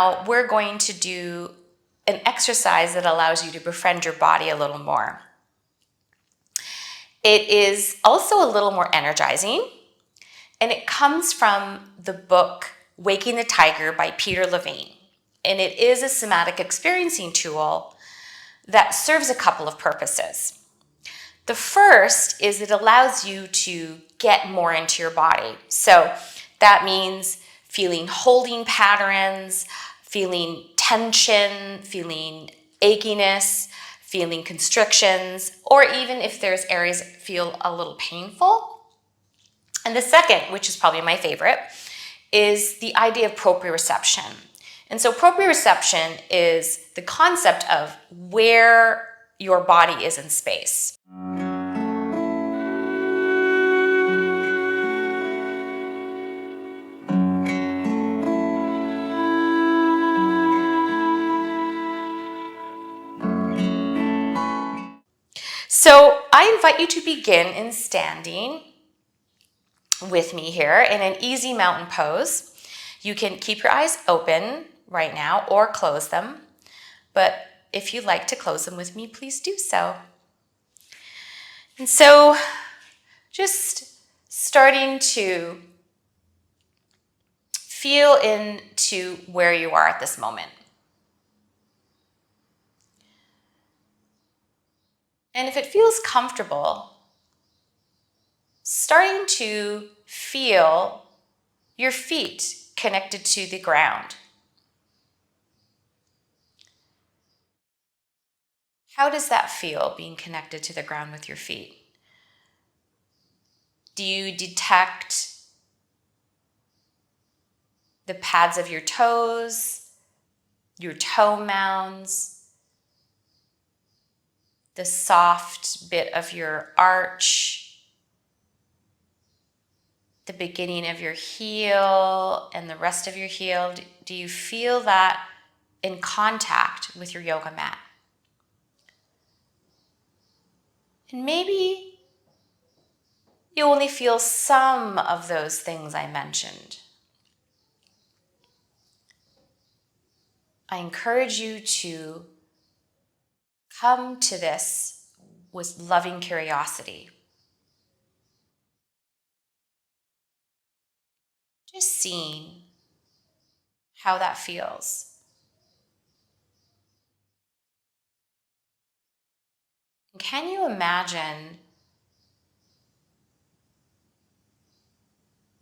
Now we're going to do an exercise that allows you to befriend your body a little more. It is also a little more energizing, and it comes from the book Waking the Tiger by Peter Levine. And it is a somatic experiencing tool that serves a couple of purposes. The first is it allows you to get more into your body. So that means feeling holding patterns, feeling tension, feeling achiness, feeling constrictions, or even if there's areas that feel a little painful. And the second, which is probably my favorite, is the idea of proprioception. And so proprioception is the concept of where your body is in space. So I invite you to begin in standing with me here in an easy mountain pose. You can keep your eyes open right now or close them, but if you'd like to close them with me, please do so. And so just starting to feel into where you are at this moment. And if it feels comfortable, starting to feel your feet connected to the ground. How does that feel, being connected to the ground with your feet? Do you detect the pads of your toes, your toe mounds, the soft bit of your arch, the beginning of your heel and the rest of your heel? Do you feel that in contact with your yoga mat? And maybe you only feel some of those things I mentioned. I encourage you to come to this with loving curiosity. Just seeing how that feels. And can you imagine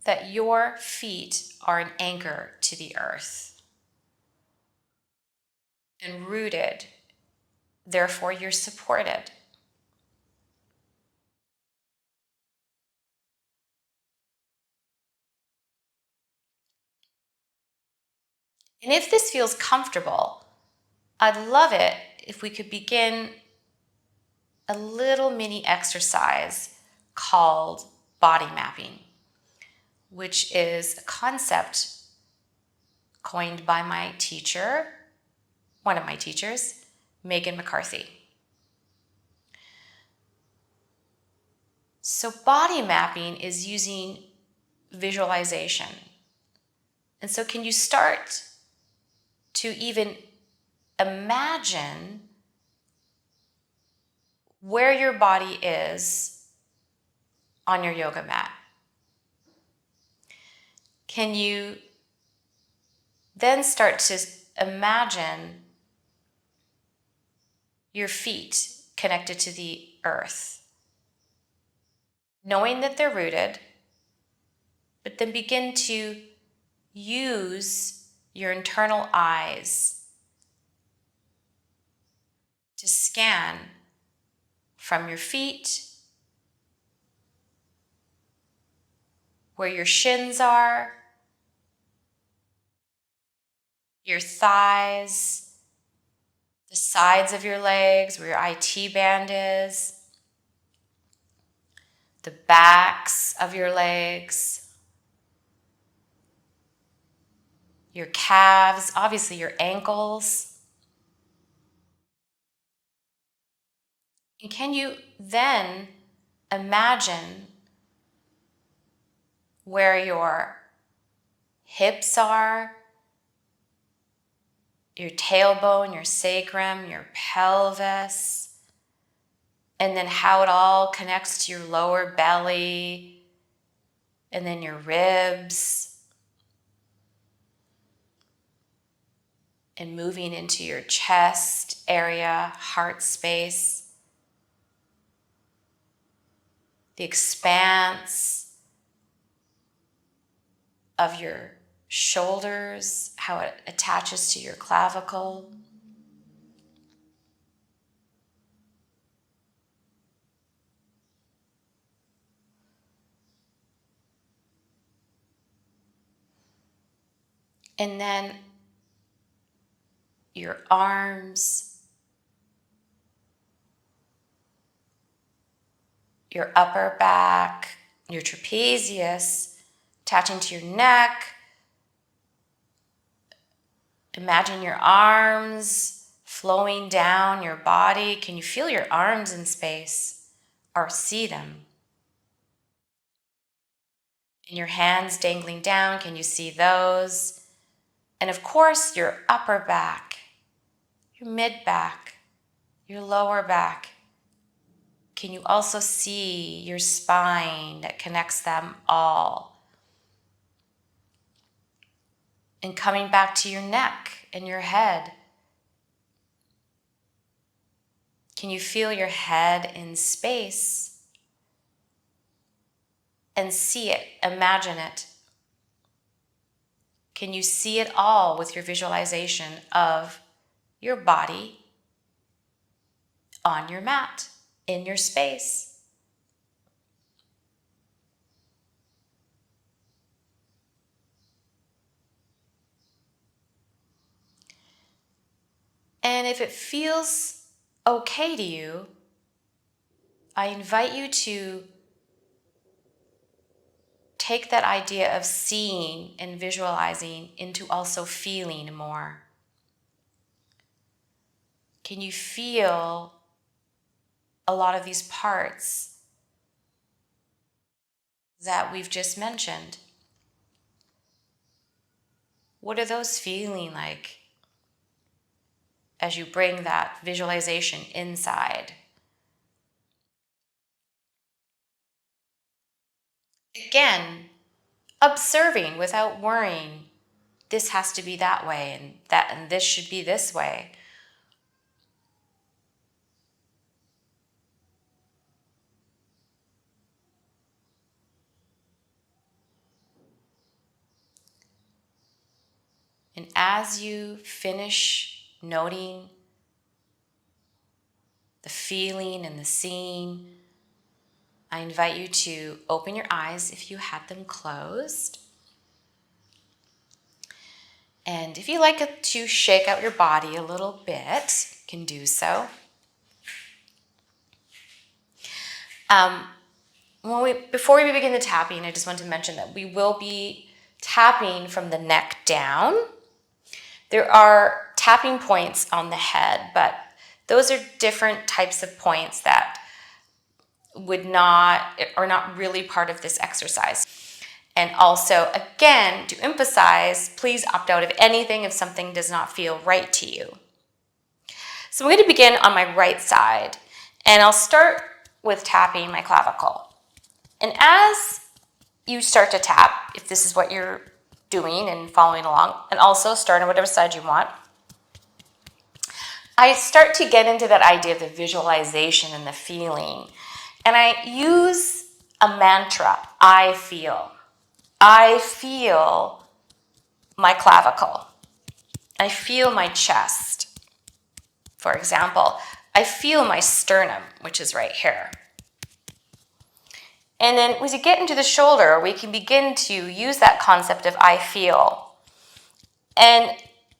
that your feet are an anchor to the earth and rooted, therefore you're supported? And if this feels comfortable, I'd love it if we could begin a little mini exercise called body mapping, which is a concept coined by my teacher, one of my teachers, Megan McCarthy. So body mapping is using visualization. And so can you start to even imagine where your body is on your yoga mat? Can you then start to imagine your feet connected to the earth, knowing that they're rooted, but then begin to use your internal eyes to scan from your feet, where your shins are, your thighs, the sides of your legs, where your IT band is, the backs of your legs, your calves, obviously your ankles. And can you then imagine where your hips are, your tailbone, your sacrum, your pelvis, and then how it all connects to your lower belly, and then your ribs, and moving into your chest area, heart space, the expanse of your shoulders, how it attaches to your clavicle. And then your arms, your upper back, your trapezius, attaching to your neck. Imagine your arms flowing down your body. Can you feel your arms in space or see them? And your hands dangling down, can you see those? And of course, your upper back, your mid back, your lower back. Can you also see your spine that connects them all? And coming back to your neck and your head. Can you feel your head in space? And see it, imagine it. Can you see it all with your visualization of your body on your mat, in your space? And if it feels okay to you, I invite you to take that idea of seeing and visualizing into also feeling more. Can you feel a lot of these parts that we've just mentioned? What are those feeling like as you bring that visualization inside? Again, observing without worrying. This has to be that way, and this should be this way. And as you finish noting the feeling and the seeing, I invite you to open your eyes if you had them closed. And if you like to shake out your body a little bit, you can do so. Before we begin the tapping, I just want to mention that we will be tapping from the neck down. There are tapping points on the head, but those are different types of points that are not really part of this exercise. And also, again, to emphasize, please opt out of anything if something does not feel right to you. So I'm going to begin on my right side, and I'll start with tapping my clavicle. And as you start to tap, if this is what you're doing and following along, and also start on whatever side you want, I start to get into that idea of the visualization and the feeling. And I use a mantra, I feel. I feel my clavicle. I feel my chest. For example, I feel my sternum, which is right here. And then as you get into the shoulder, we can begin to use that concept of I feel. And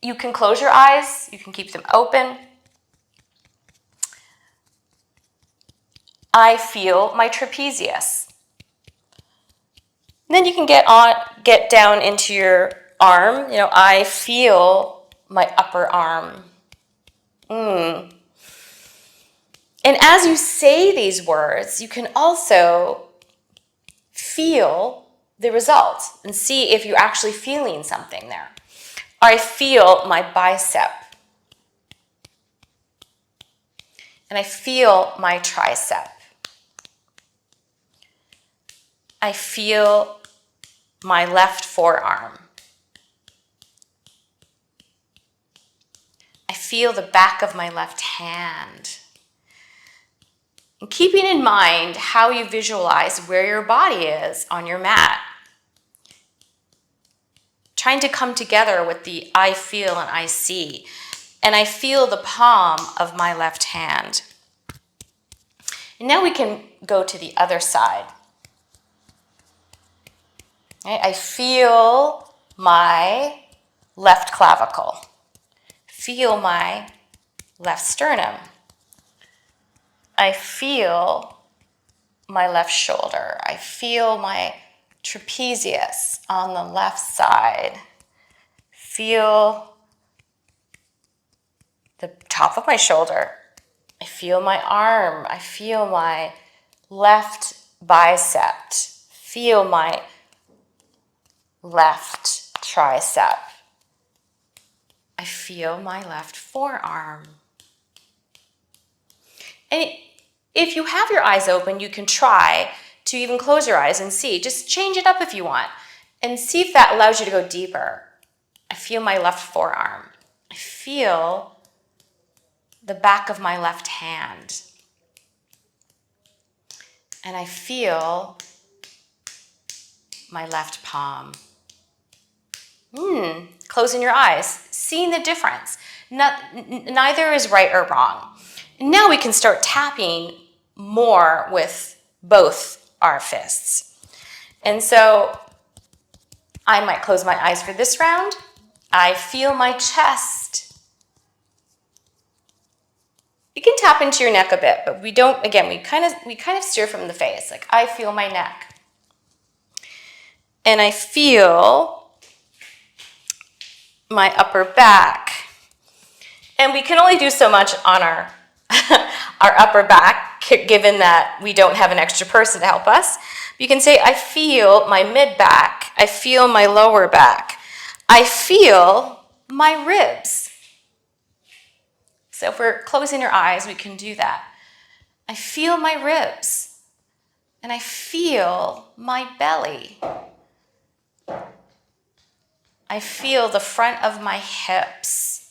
you can close your eyes, you can keep them open. I feel my trapezius. And then you can get down into your arm. I feel my upper arm. And as you say these words, you can also feel the result and see if you're actually feeling something there. I feel my bicep. And I feel my tricep. I feel my left forearm. I feel the back of my left hand. And keeping in mind how you visualize where your body is on your mat. Trying to come together with the I feel and I see. And I feel the palm of my left hand. And now we can go to the other side. Okay, I feel my left clavicle. Feel my left sternum. I feel my left shoulder. I feel my trapezius on the left side. Feel the top of my shoulder. I feel my arm. I feel my left bicep. Feel my left tricep. I feel my left forearm. And if you have your eyes open, you can try to even close your eyes and see. Just change it up if you want and see if that allows you to go deeper. I feel my left forearm. I feel the back of my left hand. And I feel my left palm. Closing your eyes, seeing the difference. Neither is right or wrong. Now we can start tapping more with both our fists. And so I might close my eyes for this round. I feel my chest. You can tap into your neck a bit, but we don't, again, we kind of steer from the face. Like I feel my neck. And I feel my upper back. And we can only do so much on our upper back, given that we don't have an extra person to help us. You can say, I feel my mid back. I feel my lower back. I feel my ribs. So if we're closing our eyes, we can do that. I feel my ribs. And I feel my belly. I feel the front of my hips.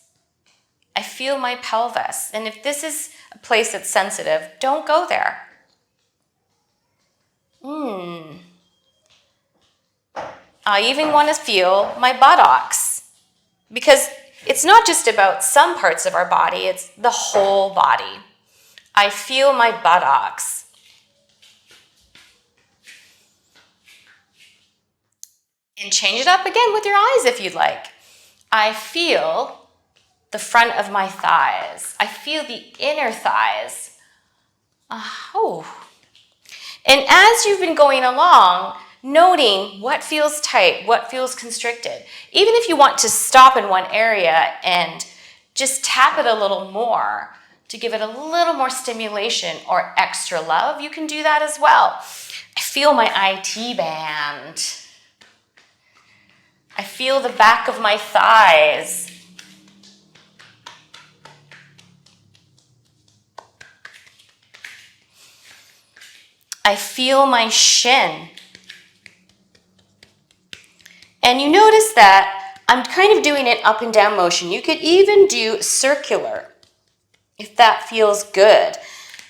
I feel my pelvis. And if this is a place that's sensitive, don't go there. I even want to feel my buttocks. Because it's not just about some parts of our body, it's the whole body. I feel my buttocks. And change it up again with your eyes if you'd like. I feel the front of my thighs. I feel the inner thighs. And as you've been going along, noting what feels tight, what feels constricted. Even if you want to stop in one area and just tap it a little more to give it a little more stimulation or extra love, you can do that as well. I feel my IT band. I feel the back of my thighs. I feel my shin. And you notice that I'm kind of doing an up and down motion. You could even do circular if that feels good.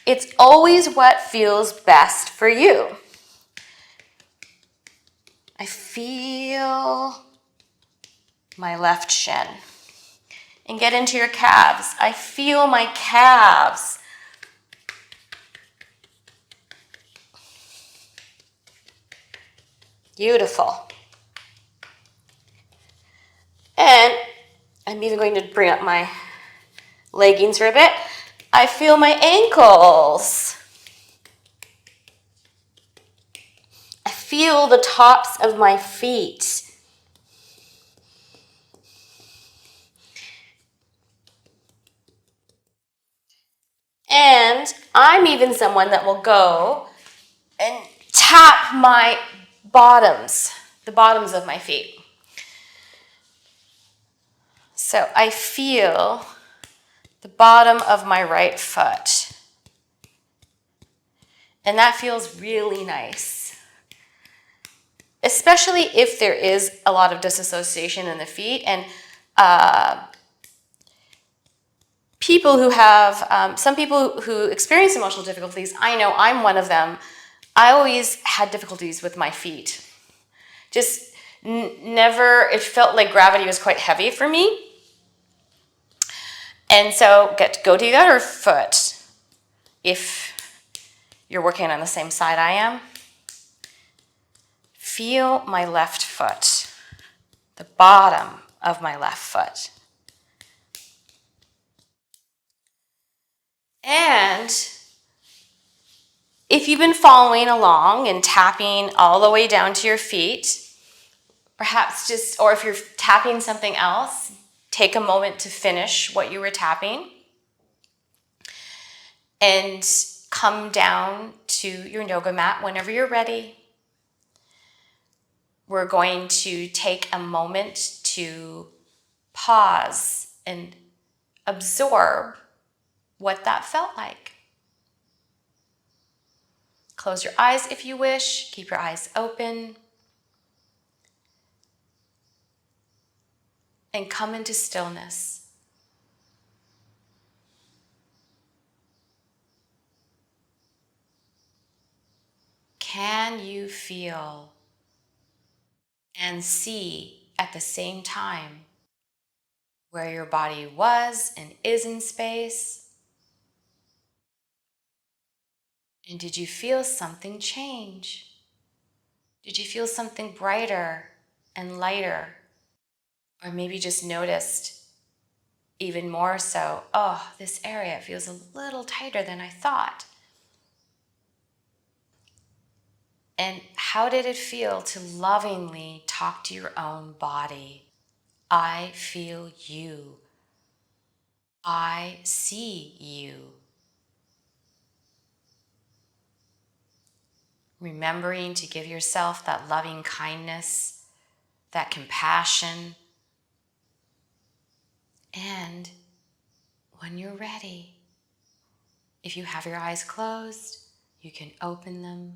It's always what feels best for you. I feel my left shin. And get into your calves. I feel my calves. Beautiful. And I'm even going to bring up my leggings for a bit. I feel my ankles. I feel the tops of my feet. And I'm even someone that will go and tap my bottoms, the bottoms of my feet. So I feel the bottom of my right foot. And that feels really nice, especially if there is a lot of disassociation in the feet. And people who have, some people who experience emotional difficulties, I know I'm one of them. I always had difficulties with my feet. Just never, it felt like gravity was quite heavy for me. And so go to the other foot if you're working on the same side I am. Feel my left foot, the bottom of my left foot. And if you've been following along and tapping all the way down to your feet, perhaps just, or if you're tapping something else, take a moment to finish what you were tapping and come down to your yoga mat whenever you're ready. We're going to take a moment to pause and absorb what that felt like. Close your eyes if you wish. Keep your eyes open. And come into stillness. Can you feel and see at the same time where your body was and is in space? And did you feel something change? Did you feel something brighter and lighter? Or maybe just noticed even more so, oh, this area feels a little tighter than I thought. And how did it feel to lovingly talk to your own body? I feel you. I see you. Remembering to give yourself that loving kindness, that compassion. And when you're ready, if you have your eyes closed, you can open them.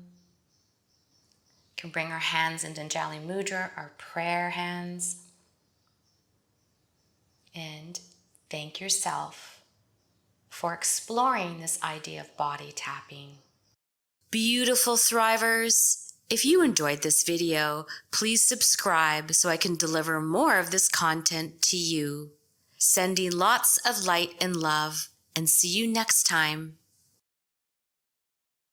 You can bring our hands into Anjali Mudra, our prayer hands. And thank yourself for exploring this idea of body tapping. Beautiful Thrivers! If you enjoyed this video, please subscribe so I can deliver more of this content to you. Sending lots of light and love, and see you next time.